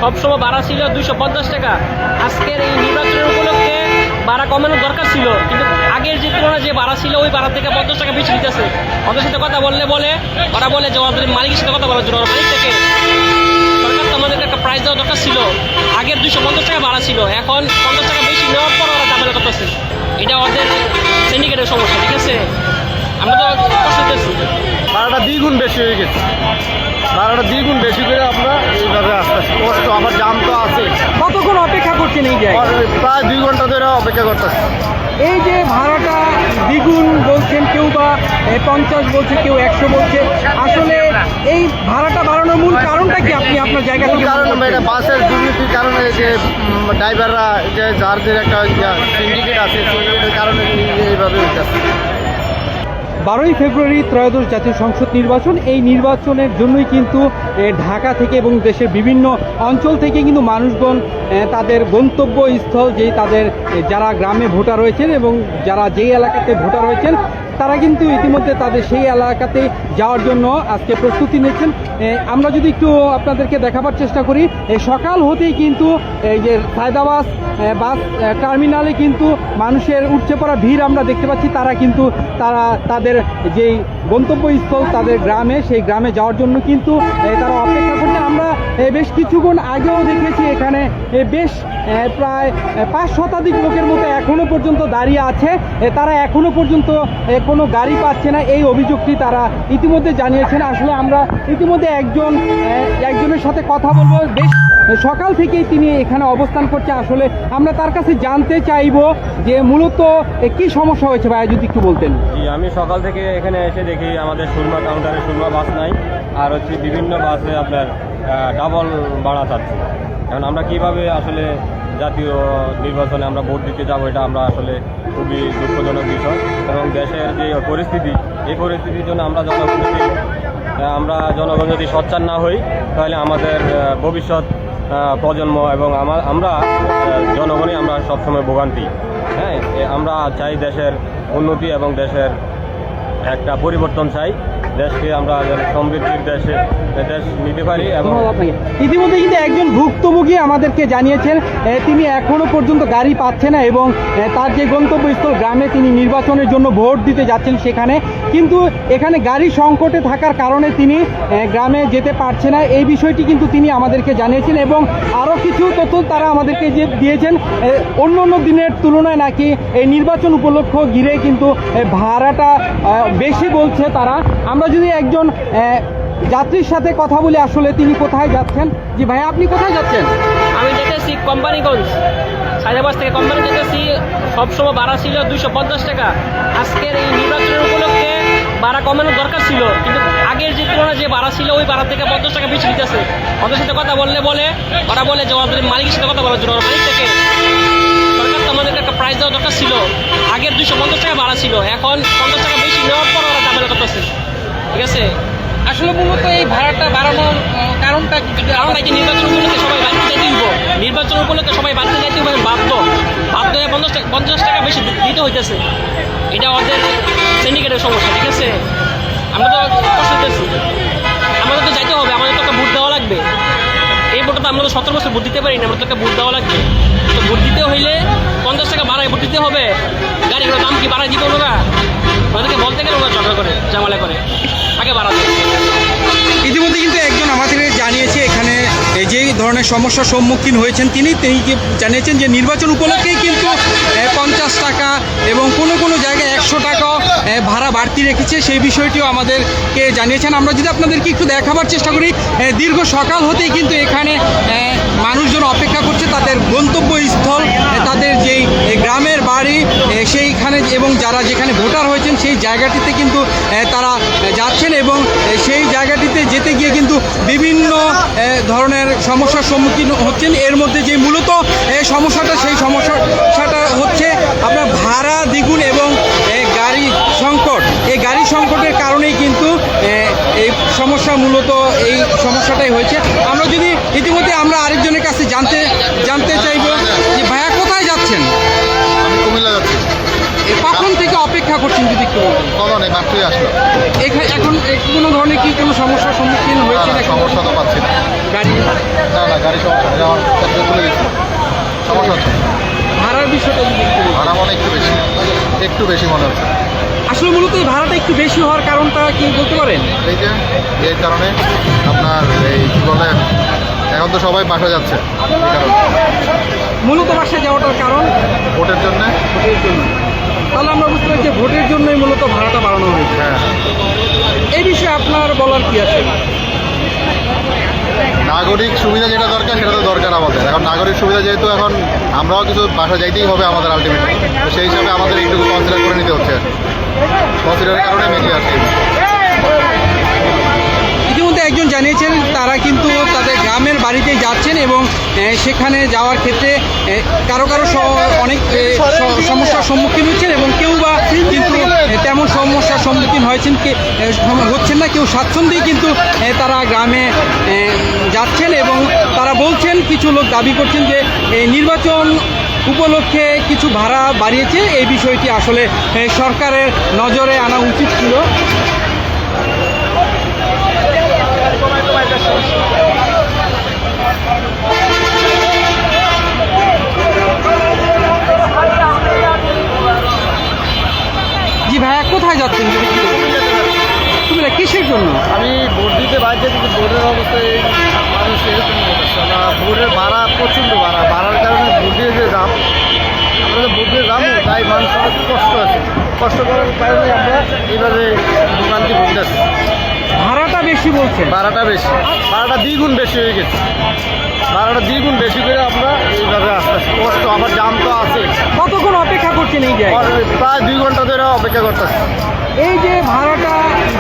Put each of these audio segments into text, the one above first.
সবসময় ভাড়া ছিল 250 টাকা। আজকের এই নির্বাচনের উপলক্ষে ভাড়া কমানোর দরকার ছিল, কিন্তু আগের যে তুলনায় যে ভাড়া ছিল ওই ভাড়া থেকে 50 টাকা বেশি দিতেছে। ওদের সাথে কথা ওরা বলে যে ওদের মালিকের সাথে কথা বলার জন্য, মালিক থেকে সরকার তো আমাদেরকে একটা প্রাইস দেওয়ার দরকার ছিল। আগের 250 টাকা ভাড়া ছিল, এখন 50 টাকা বেশি নেওয়ার পর ওরা ঝামেলা করতেছে। এটা ওদের সিন্ডিকেটের সমস্যা, ঠিক আছে? আমরা তো কষ্ট পেয়েছি। ভাড়াটা দ্বিগুণ বেশি হয়ে গেছে, ভাড়াটা দ্বিগুণ বেশি করে আমরা এইভাবে আসতেছি। কষ্ট, আমার জাম তো আছে। কতক্ষণ অপেক্ষা করছেন এই জায়গায়? প্রায় 2 ঘন্টা ধরে অপেক্ষা করতেছি। এই যে ভাড়াটা দ্বিগুণ বলছেন, কেউ বা 50 বলছে, কেউ 100 বলছে, আসলে এই ভাড়াটা বাড়ানোর মূল কারণটা কি আপনি আপনার জায়গা থেকে? কারণ এটা বাসের দুর্নীতির কারণে, যে ড্রাইভাররা যে যাদের একটা সিন্ডিকেট আছে, সিন্ডিকেটের কারণে এইভাবে হইতেছে। 12ই ফেব্রুয়ারি ত্রয়োদশ জাতীয় সংসদ নির্বাচন। এই নির্বাচনের জন্যই কিন্তু ঢাকা থেকে এবং দেশের বিভিন্ন অঞ্চল থেকে কিন্তু মানুষগণ তাদের গন্তব্যস্থল, যেই তাদের যারা গ্রামে ভোটার রয়েছেন এবং যারা যেই এলাকাতে ভোটার রয়েছেন, তারা কিন্তু ইতিমধ্যে তাদের সেই এলাকাতে যাওয়ার জন্য আজকে প্রস্তুতি নিচ্ছেন। আমরা যদি একটু আপনাদেরকে দেখাবার চেষ্টা করি, সকাল হতেই কিন্তু এই যে সায়দাবাদ বাস টার্মিনালে কিন্তু মানুষের উপচে পড়া ভিড় আমরা দেখতে পাচ্ছি। তারা তাদের যেই গন্তব্যস্থল তাদের গ্রামে, সেই গ্রামে যাওয়ার জন্য কিন্তু তারা অপেক্ষা করছে। আমরা বেশ কিছুক্ষণ আগেও দেখেছি এখানে বেশ প্রায় 5 শতাধিক লোকের মতো এখনো পর্যন্ত দাঁড়িয়ে আছে। তারা এখনো পর্যন্ত কোনো গাড়ি পাচ্ছে না, এই অভিযোগটি তারা ইতিমধ্যে জানিয়েছেন। আসলে আমরা ইতিমধ্যে একজনের সাথে কথা বলবো, বেশ সকাল থেকেই তিনি এখানে অবস্থান করছে। আসলে আমরা তার কাছে জানতে চাইবো যে মূলত কি সমস্যা হয়েছে, ভাই যদি একটু বলতেন। জি, আমি সকাল থেকে এখানে এসে দেখি আমাদের সুরমা কাউন্টারে সুরমা বাস নাই, আর বিভিন্ন বাসে আপনার ডাবল ভাড়া চাচ্ছে। এখন আমরা কিভাবে আসলে জাতীয় নির্বাচনে আমরা ভোট দিতে যাবো, এটা আমরা আসলে খুবই দুঃখজনক বিষয়। এবং দেশের যে পরিস্থিতি, এই পরিস্থিতির জন্য আমরা জনগণ যদি সোচ্চার না হই, তাহলে আমাদের ভবিষ্যৎ প্রজন্ম এবং আমরা জনগণই আমরা সবসময় ভোগান্তি। হ্যাঁ, আমরা চাই দেশের উন্নতি এবং দেশের একটা পরিবর্তন চাই। দেশকে আমরা সমৃদ্ধির দেশ নিতে পারি। এবং ইতিমধ্যে কিন্তু একজন ভুক্তভোগী আমাদেরকে জানিয়েছেন তিনি এখনো পর্যন্ত গাড়ি পাচ্ছে না এবং তার যে গন্তব্যস্থল গ্রামে তিনি নির্বাচনের জন্য ভোট দিতে যাচ্ছেন, সেখানে কিন্তু এখানে গাড়ি সংকটে থাকার কারণে তিনি গ্রামে যেতে পারছে না। এই বিষয়টি কিন্তু তিনি আমাদেরকে জানিয়েছেন এবং আরও কিছু তথ্য তারা আমাদেরকে যে দিয়েছেন। অন্য অন্য দিনের তুলনায় নাকি এই নির্বাচন উপলক্ষ ঘিরে কিন্তু ভাড়াটা বেশি বলছে তারা। আমরা যদি একজন যাত্রীর সাথে কথা বলি, আসলে তিনি কোথায় যাচ্ছেন? জি ভাই, আপনি কোথায় যাচ্ছেন? আমি যেতেছি কোম্পানিগঞ্জ, সায়দাবাদ থেকে কোম্পানি যেতেছি। সবসময় ভাড়া ছিল 250 টাকা। আজকের এই নির্বাচনের উপলক্ষে ভাড়া কমানোর দরকার ছিল, কিন্তু আগের যে তুলনায় যে ভাড়া ছিল ওই ভাড়া থেকে 50 টাকা বেশি দিতেছে। ওদের সাথে কথা ওরা বলে যে ওদের মালিকের সাথে কথা বলার জন্য, মালিক থেকে সরকার তো আমাদেরকে একটা প্রাইস দেওয়ার দরকার ছিল। আগের 250 টাকা ভাড়া ছিল, এখন 50 টাকা বেশি নেওয়ার পর ওরা ঝামেলা করতেছে, ঠিক আছে? আসলে মূলত এই ভাড়াটা বাড়ানোর কারণটা কি? কি নির্বাচন উপলক্ষে সবাই বাড়িতে যাইতে হইব, নির্বাচন উপলক্ষে সবাই বাড়িতে যাইতে হবে, বাধ্য হয়ে 50 টাকা বেশি দিতে হইতেছে। এটা ওদের সিন্ডিকেটের সমস্যা, ঠিক আছে? আমরা তো কষ্ট পেয়েছি, আমাদের তো যাইতে হবে, আমাদের তো একটা ভোট দেওয়া লাগবে। এই ভোটটা তো আমরা তো 17 বছর ভোট দিতে পারি না, আমরা তো একটা ভোট দেওয়া লাগবে। তো ভোট দিতে হইলে 50 টাকা ভাড়ায় ভোট দিতে হবে। গাড়িগুলোর দাম কি বাড়াই দিব ওরা? ওদেরকে বলতে গেলে ওরা ঝগড়া করে, ঝামেলা করে, আগে বাড়াতে। ইতিমধ্যে কিন্তু একজন আমাদের জানিয়েছে এখানে যেই ধরনের সমস্যার সম্মুখীন হয়েছেন তিনি জানিয়েছেন যে নির্বাচন উপলক্ষেই কিন্তু 50 টাকা এবং কোনো জায়গায় 100 টাকাও ভাড়া বাড়তি রেখেছে, সেই বিষয়টিও আমাদেরকে জানিয়েছেন। আমরা যদি আপনাদেরকে একটু দেখাবার চেষ্টা করি, দীর্ঘ সকাল হতেই কিন্তু এখানে মানুষজন অপেক্ষা করছে তাদের গন্তব্যস্থল, তাদের যেই গ্রামের বাড়ি সেইখানে এবং যারা যেখানে ভোটার হয়েছেন সেই জায়গাটিতে কিন্তু তারা যাচ্ছেন এবং সেই জায়গাটিতে যেতে গিয়ে কিন্তু বিভিন্ন ধরনের সমস্যার সম্মুখীন হচ্ছেন। এর মধ্যে যে মূলত সেই সমস্যাটা হচ্ছে আপনার ভাড়া দ্বিগুণ এবং গাড়ি সংকট। এই গাড়ি সংকটের কারণেই কিন্তু এই সমস্যা, মূলত এই সমস্যাটাই হয়েছে। আমরা যদি ইতিমধ্যে আমরা আরেকজনের কাছে জানতে চাইব যে ভাইয়া কোথায় যাচ্ছেন? আমি কুমিল্লা যাচ্ছি। কখন থেকে অপেক্ষা অপেক্ষা করছেন যদি একটু বলতেন? কখন এই মাত্রই আসলো। এখন কোনো ধরনের কি কোনো সমস্যার সম্মুখীন হয়েছে নাকি? সমস্যা তো পাচ্ছি না। গাড়ি না গাড়ি সমস্যা নেই, আমার চাকরি চলে গেছে, সমস্যা হচ্ছে। ভাড়ার বিষয়টা যদি একটু বলতেন? ভাড়া মনে একটু বেশি মনে হচ্ছে। আসলে মূলত এই ভাড়াটা একটু বেশি হওয়ার কারণটা কি বলতে পারেন? এই যে এর কারণে আপনার এই কী বলে, এখন তো সবাই বাসা যাচ্ছে, এই কারণে মূলত বাসায় যাওয়াটার কারণ ভোটের জন্যে। ভোটের জন্য। তাহলে আমরা বুঝতে পারছি যে ভোটের জন্যই মূলত ভাড়াটা বাড়ানো হয়েছে। হ্যাঁ, এই বিষয়ে আপনার বলার কি আছে? নাগরিক সুবিধা যেটা দরকার সেটা তো দরকার আমাদের। এখন নাগরিক সুবিধা যেহেতু এখন আমরাও কিছু বাসা যাইতেই হবে আমাদের আলটিমেটলি, তো সেই হিসাবে আমাদের এইটুকু কনসিডার করে নিতে হচ্ছে। কনসিডারের কারণে মেনলি আসছে। ইতিমধ্যে একজন জানিয়েছেন তারা কিন্তু তাদের গ্রামের বাড়িতে যাচ্ছেন এবং সেখানে যাওয়ার ক্ষেত্রে কারো অনেক সমস্যার সম্মুখীন হচ্ছেন এবং কেউ বা কিন্তু তেমন সমস্যার সম্মুখীন হচ্ছেন না, কেউ স্বাচ্ছন্দ্যেই কিন্তু তারা গ্রামে যাচ্ছেন এবং তারা বলছেন, কিছু লোক দাবি করছেন যে নির্বাচন উপলক্ষে কিছু ভাড়া বাড়িয়েছে, এই বিষয়টি আসলে সরকারের নজরে আনা উচিত ছিল। জি ভাইয়া, কোথায় যাচ্ছেন? তুমি কিসের জন্য? আমি ভোট দিতে বাড়িতে, কিন্তু ভোটের অবস্থায় মানুষ এরকম করতেছে না। ভোটের ভাড়া প্রচণ্ড ভাড়ার কারণে ভোট দিয়ে যে দাম, আমরা যে ভোট দিয়ে যাবো তাই মানুষের অনেক কষ্ট আছে। কষ্ট করার কারণে আমরা এইভাবে দোকানকে ভোট আছি। ভাড়াটা বেশি বলছেন? ভাড়াটা দ্বিগুণ বেশি হয়ে গেছে। ভাড়াটা দ্বিগুণ বেশি করে আমরা এইভাবে আসতেছি। কষ্ট, আবার জাম তো আছে। কতক্ষণ অপেক্ষা করছেন এই জায়গায়? প্রায় 2 ঘন্টা ধরে অপেক্ষা করতেছি। এই যে ভাড়াটা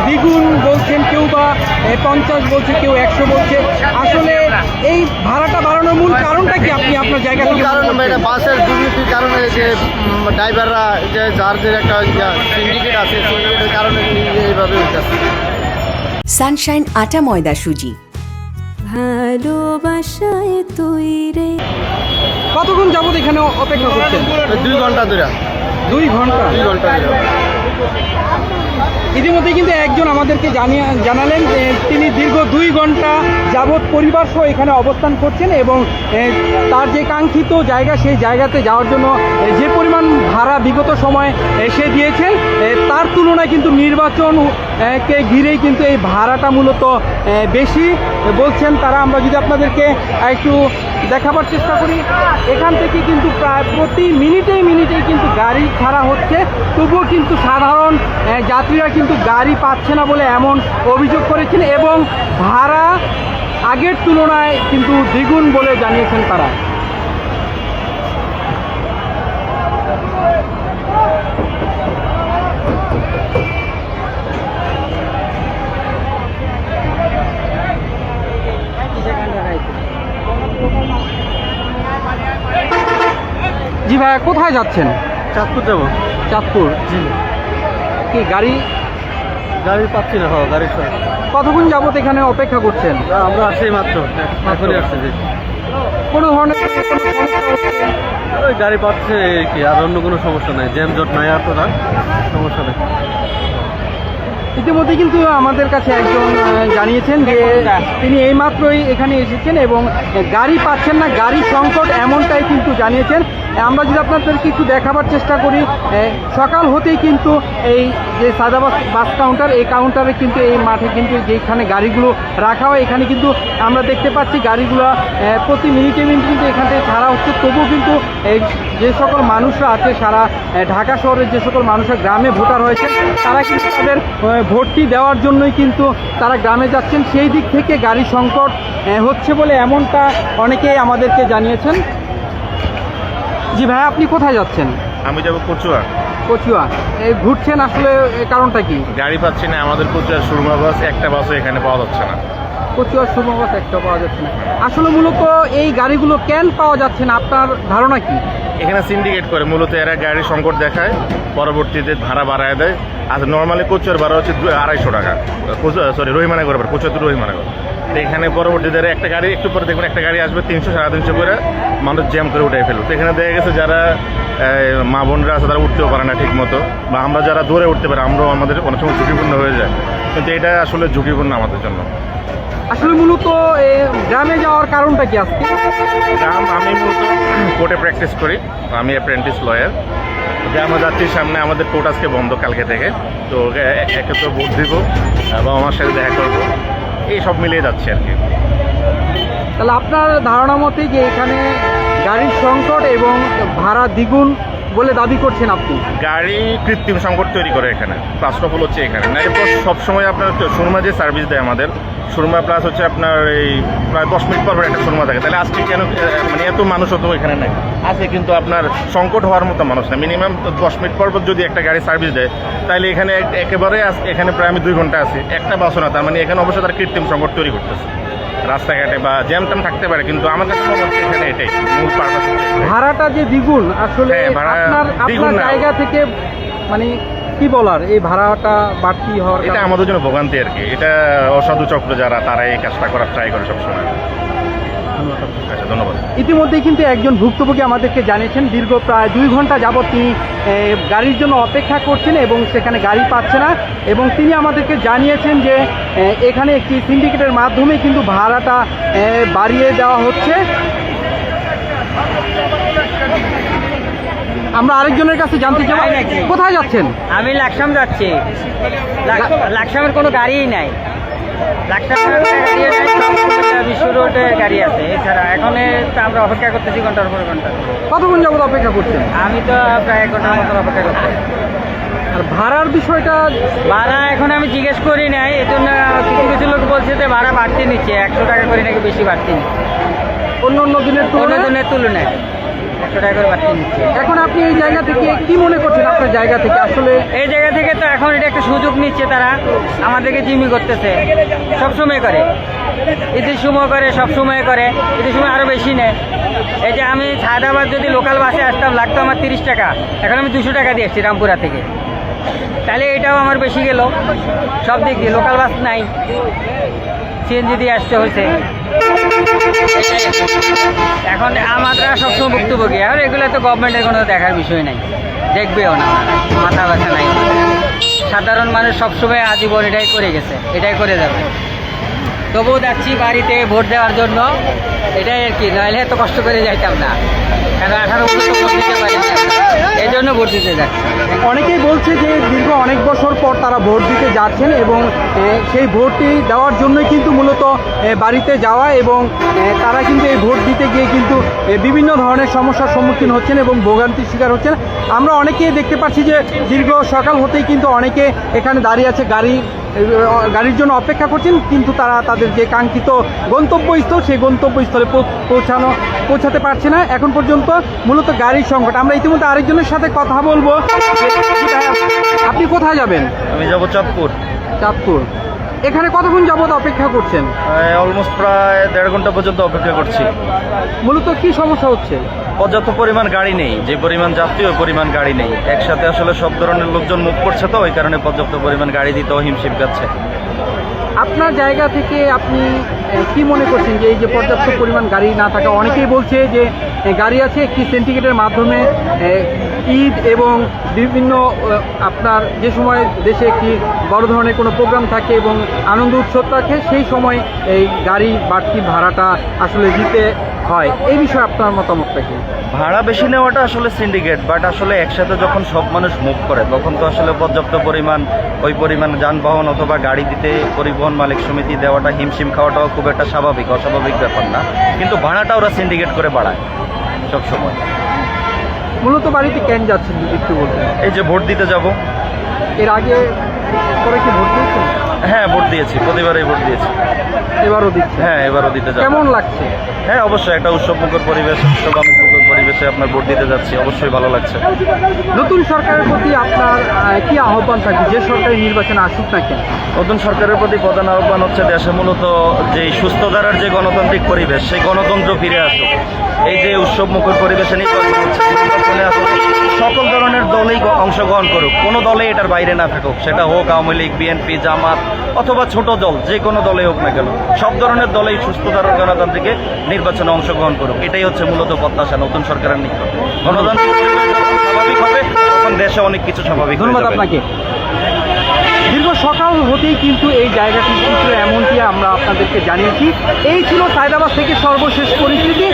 দ্বিগুণ বলছেন, কেউ বা 50 বলছে, কেউ 100 বলছে, আসলে এই ভাড়াটা বাড়ানোর মূল কারণটা কি আপনি আপনার জায়গা থেকে? কারণ এটা বাসের দুর্নীতির কারণে, যে ড্রাইভাররা যে যার একটা সিন্ডিকেট আছে, সিন্ডিকেটের কারণে এইভাবে হইতেছে। সানশাইন আটা ময়দা সুজি। ভালোবাসায় তৈরি। কতক্ষণ যাবত এখানে অপেক্ষা করছেন? 2 ঘন্টা ধরে। 2 ঘন্টা? 2 ঘন্টা ধরে। ইতিমধ্যে কিন্তু একজন আমাদেরকে জানালেন যে তিনি দীর্ঘ 2 ঘন্টা যাবৎ পরিবার সহ এখানে অবস্থান করছেন এবং তার যে কাঙ্ক্ষিত জায়গা, সেই জায়গাতে যাওয়ার জন্য যে পরিমাণ ভাড়া বিগত সময়ে সে দিয়েছেন, তার তুলনায় কিন্তু নির্বাচনকে ঘিরেই কিন্তু এই ভাড়াটা মূলত বেশি বলছেন তারা। আমরা যদি আপনাদেরকে একটু দেখাবার চেষ্টা করি, এখান থেকে কিন্তু প্রায় প্রতি মিনিটেই কিন্তু গাড়ি ছাড়া হচ্ছে, তবুও কিন্তু সাধারণ যাত্রীরা কিন্তু গাড়ি পাচ্ছে না বলে এমন অভিযোগ করেছেন এবং ভাড়া আগের তুলনায় কিন্তু দ্বিগুণ বলে জানিয়েছেন তারা। জি ভাইয়া, কোথায় যাচ্ছেন? চাঁদপুর যাবো। চাঁদপুর? জি। কি গাড়ি পাচ্ছি না। গাড়ি কতক্ষণ যাবত এখানে অপেক্ষা করছেন? আমরা আসছি মাত্র, এখনই আসছি। কোনো ধরনের ওই গাড়ি পাচ্ছে কি, আর অন্য কোনো সমস্যা নাই, জ্যাম জট নাই, আর তো না সমস্যা নেই। ইতিমধ্যে কিন্তু আমাদের কাছে একজন জানিয়েছেন যে তিনি এইমাত্রই এখানে এসেছেন এবং গাড়ি পাচ্ছেন না, গাড়ি সংকট এমনটাই কিন্তু জানিয়েছেন। আমরা যদি আপনাদেরকে একটু দেখাবার চেষ্টা করি, সকাল হতেই কিন্তু এই যে সাদা বাস কাউন্টার, এই কাউন্টারে কিন্তু এই মাঠে কিন্তু যেখানে গাড়িগুলো রাখা হয়, এখানে কিন্তু আমরা দেখতে পাচ্ছি গাড়িগুলো প্রতি মিনিটে কিন্তু এখান থেকে ছাড়া হচ্ছে। তবুও কিন্তু যে সকল মানুষরা আছে সারা ঢাকা শহরের, যে সকল মানুষরা গ্রামে ভোটার হয়েছে, তারা কিন্তু তাদের ভোটটি দেওয়ার জন্যই কিন্তু তারা গ্রামে যাচ্ছেন। সেই দিক থেকে গাড়ি সংকট হচ্ছে বলে এমনটা অনেকেই আমাদেরকে জানিয়েছেন। জি ভাই, আপনি কোথায় যাচ্ছেন? আমি যাবো কচুয়া। এই ঘুরছেন, আসলে কারণটা কি? গাড়ি পাচ্ছি না, আমাদের কচুয়ার সুরমা বাস একটা বাসও এখানে পাওয়া যাচ্ছে না। কচুয়ার সুরমা বাস একটা পাওয়া যাচ্ছে না। আসলে মূলত এই গাড়িগুলো কেন পাওয়া যাচ্ছে না, আপনার ধারণা কি? এখানে সিন্ডিকেট করে, মূলত এরা গাড়ির সংকট দেখায়, পরবর্তীতে ভাড়া বাড়ায় দেয়, আর নর্মালি কচুয়ার ভাড়া হচ্ছে 250 টাকা, রহিমানগর ভাড়া, কচুয়া টু রহিমানগর। তো এখানে পরবর্তীতে একটা গাড়ি একটু পরে দেখবেন একটা গাড়ি আসবে 300 350 করে, মানুষ জ্যাম করে উঠে ফেলবে। তো এখানে দেখা গেছে যারা মা বোনরা আছে তারা উঠতেও পারে না ঠিক মতো, বা আমরা যারা দৌড়ে উঠতে পারি আমরাও আমাদের অনেক সময় ঝুঁকিপূর্ণ হয়ে যায়, কিন্তু এটা আসলে ঝুঁকিপূর্ণ আমাদের জন্য। আসলে মূলত গ্রামে যাওয়ার কারণটা কি আজকে? আমি মূলত কোর্টে প্র্যাকটিস করি, আমি অ্যাপ্রেন্টিস লয়ার। গ্রামে যাত্রীর সামনে আমাদের কোর্ট আজকে বন্ধ কালকে থেকে, তো একে তো ভোট দিব এবং আমার সাথে দেখা করবো, এই সব মিলিয়ে যাচ্ছে আর কি। তাহলে আপনার ধারণা মতে যে এখানে গাড়ির সংকট এবং ভাড়া দ্বিগুণ বলে দাবি করছেন আপনি? গাড়ি কৃত্রিম সংকট তৈরি করে এখানে, ফার্স্ট অফ অল হচ্ছে এখানে না, এরপর সবসময় আপনার সুরমা যে সার্ভিস দেয় আমাদের, সুরমা প্লাস হচ্ছে আপনার এই প্রায় 10 মিনিট পর একটা সুরমা থাকে, তাহলে আজকে কেন মানে এত মানুষ হতো এখানে নাই আছে, কিন্তু আপনার সংকট হওয়ার মতো মানুষ না। মিনিমাম 10 মিনিট পর যদি একটা গাড়ি সার্ভিস দেয়, তাহলে এখানে একেবারে এখানে প্রায় আমি 2 ঘন্টা আছি, একটা বাসও না, তার মানে এখানে অবশ্যই তার কৃত্রিম সংকট তৈরি করতেছে রাস্তাঘাটে, বা জ্যাম ট্যাম থাকতে পারে, কিন্তু আমার কাছে মনে হচ্ছে এখানে এটাই মূল পারপাস। ভাড়াটা যে দ্বিগুণ আসলে হ্যাঁ, ভাড়া দ্বিগুণ আপনার না। জায়গা থেকে মানে কি বলার, এই ভাড়াটা বাড়তি হওয়ার এটা কারণ? আমাদের জন্য ভোগান্তি আর কি, এটা অসাধু চক্র যারা তারা এই কাজটা করার ট্রাই করে সবসময়। আচ্ছা, ধন্যবাদ। ইতিমধ্যেই কিন্তু একজন ভুক্তভোগী আমাদেরকে জানিয়েছেন দীর্ঘ প্রায় 2 ঘন্টা যাবৎ তিনি গাড়ির জন্য অপেক্ষা করছেন এবং সেখানে গাড়ি পাচ্ছে না, এবং তিনি আমাদেরকে জানিয়েছেন যে এখানে একটি সিন্ডিকেটের মাধ্যমে কিন্তু ভাড়াটা বাড়িয়ে দেওয়া হচ্ছে। আমরা আরেকজনের কাছে জানতে চাই, কোথায় যাচ্ছেন? আমি লাকসাম যাচ্ছি। লাকসামের কোনো গাড়িই নাই, লাকসামের গাড়ি নাই, বিশ্ব রোডে গাড়ি আছে, এছাড়া এখন তো আমরা অপেক্ষা করতেছি ঘন্টার পর ঘন্টা। কতক্ষণ যাবত অপেক্ষা করছেন? আমি তো প্রায় 1 ঘন্টার মতো অপেক্ষা করছি। আর ভাড়ার বিষয়টা? ভাড়া এখন আমি জিজ্ঞেস করি নাই, এই জন্য কিছু কিছু লোক বলছে যে ভাড়া বাড়তি নিচ্ছে, 100 টাকা করে নাকি বেশি বাড়তি নিচ্ছে অন্য অন্য দিনের অন্য তুলনায়? দিনের তুলনায় 100 টাকা করে বাড়তি নিচ্ছে। এখন আপনি এই জায়গা থেকে কি মনে করছেন? আপনার জায়গা থেকে আসলে এই জায়গা থেকে তো এখন এটা একটা সুযোগ নিচ্ছে, তারা আমাদেরকে জিম্মি করতেছে, সবসময় করে, ঈদের সময় করে, সবসময় করে, ঈদের সময় আরও বেশি নেয়। এই যে আমি সায়দাবাদ যদি লোকাল বাসে আসতাম লাগতো আমার 30 টাকা, এখন আমি 200 টাকা দিয়ে আসছি রামপুরা থেকে, তাহলে এটাও আমার বেশি গেল সব দিক দিয়ে। লোকাল বাস নাই, সিএনজি দিয়ে আসতে হয়েছে। এখন আমরা সবসময় ভুক্তভোগী, এখন এগুলো তো গভর্নমেন্টের কোনো দেখার বিষয় নাই, দেখবেও না, মাথা ব্যথা নাই। সাধারণ মানুষ সবসময় আজীবন এটাই করে গেছে, এটাই করে যাবে। তবুও যাচ্ছি বাড়িতে ভোট দেওয়ার জন্য, এটাই আর কি, নাহলে এত কষ্ট করে যাইতাম না, কারণ 18 বছর তো ভোট দিতে পারি না, এই জন্য ভোট দিতে যাচ্ছি। অনেকেই বলছে যে দীর্ঘ অনেক বছর পর তারা ভোট দিতে যাচ্ছেন এবং সেই ভোটটি দেওয়ার জন্যই কিন্তু মূলত বাড়িতে যাওয়া, এবং তারা কিন্তু এই ভোট দিতে গিয়ে কিন্তু বিভিন্ন ধরনের সমস্যার সম্মুখীন হচ্ছেন এবং ভোগান্তির শিকার হচ্ছেন। আমরা অনেকেই দেখতে পাচ্ছি যে দীর্ঘ সকাল হতেই কিন্তু অনেকে এখানে দাঁড়িয়ে আছে, গাড়ির জন্য অপেক্ষা করছেন, কিন্তু তারা তাদের যে কাঙ্ক্ষিত গন্তব্যস্থল সেই গন্তব্যস্থলে পৌঁছাতে পারছে না এখন পর্যন্ত, মূলত গাড়ির সংকট। আমরা ইতিমধ্যে আরেকজনের সাথে কথা বলবো। আপনি কোথায় যাবেন? আমি যাবো চাঁদপুর। চাঁদপুর। এখানে কতক্ষণ যাবত অপেক্ষা করছেন? অলমোস্ট প্রায় 1.5 ঘন্টা পর্যন্ত অপেক্ষা করছি। মূলত কি সমস্যা হচ্ছে? পর্যাপ্ত পরিমাণ গাড়ি নেই, যে পরিমাণ যাত্রী ওই পরিমাণ গাড়ি নেই, একসাথে আসলে সব ধরনের লোকজন মুভ করছে, তো ওই কারণে পর্যাপ্ত পরিমাণ গাড়ি দিতেও হিমশিম খাচ্ছে। আপনার জায়গা থেকে আপনি কি মনে করছেন যে এই যে পর্যাপ্ত পরিমাণ গাড়ি না থাকা? অনেকেই বলছে যে গাড়ি আছে একটি সিন্ডিকেটের মাধ্যমে ঈদ এবং বিভিন্ন আপনার যে সময় দেশে একটি বড় ধরনের কোনো প্রোগ্রাম থাকে এবং আনন্দ উৎসব থাকে, সেই সময় এই গাড়ি বাড়তি ভাড়াটা আসলে দিতে হয়। এই বিষয়ে আপনার মতামতটা কি? ভাড়া বেশি নেওয়াটা আসলে সিন্ডিকেট, বাট আসলে একসাথে যখন সব মানুষ মুভ করে তখন তো আসলে পর্যাপ্ত পরিমাণ ওই পরিমাণ যানবাহন অথবা গাড়ি দিতে পরিবহন মালিক সমিতি দেওয়াটা, হিমশিম খাওয়াটাও খুব একটা অস্বাভাবিক ব্যাপার না, কিন্তু ভাড়াটা ওরা সিন্ডিকেট করে বাড়ায় সবসময়। মূলত বাড়িতে কেন যাচ্ছেন যদি একটু বলতেন? এই যে ভোট দিতে যাব। এর আগে পরে কি ভোট দিয়েছেন? হ্যাঁ, ভোট দিয়েছি, প্রতিবারই ভোট দিয়েছি। এবারও দিচ্ছে। হ্যাঁ, এবারও দিতে যাবো। কেমন লাগছে? হ্যাঁ, অবশ্যই একটা উৎসবমুখর পরিবেশ, উৎসব আমেজমুখর পরিবেশে আপনার ভোট দিতে যাচ্ছি, অবশ্যই ভালো লাগছে। নতুন সরকারের প্রতি আপনার কি আহ্বান থাকবে, যে সরকারি নির্বাচনে আসুক না কেন? নতুন সরকারের প্রতি প্রধান আহ্বান হচ্ছে দেশে মূলত যে সুস্থ ধারার যে গণতান্ত্রিক পরিবেশ, সেই গণতন্ত্র ফিরে আসুক। এই যে উৎসবমুখর পরিবেশে নির্বাচন হচ্ছে, নির্বাচনে আসলে সকল ধরনের দলেই অংশগ্রহণ করুক, কোনো দলে এটার বাইরে না থাকুক, সেটা হোক আওয়ামী লীগ, বিএনপি, জামাত অথবা ছোট দল, যে কোনো দলে হোক না কেন, সব ধরনের দলেই সুস্থ ধারার গণতান্ত্রিকে নির্বাচনে অংশগ্রহণ করুক। এটাই হচ্ছে মূলত প্রত্যাশা নতুন সরকারের নিকট। গণতান্ত্রিক পরিবেশ যখন স্বাভাবিক হবে, তখন দেশে অনেক কিছু স্বাভাবিক হয়ে ধন্যবাদ যাবে। আপনাকে। দীর্ঘ সকাল হতেই কিন্তু এই জায়গাটি কিন্তু এমনটি আমরা আপনাদেরকে জানিয়েছি। এই ছিল সায়দাবাদ থেকে সর্বশেষ পরিস্থিতি।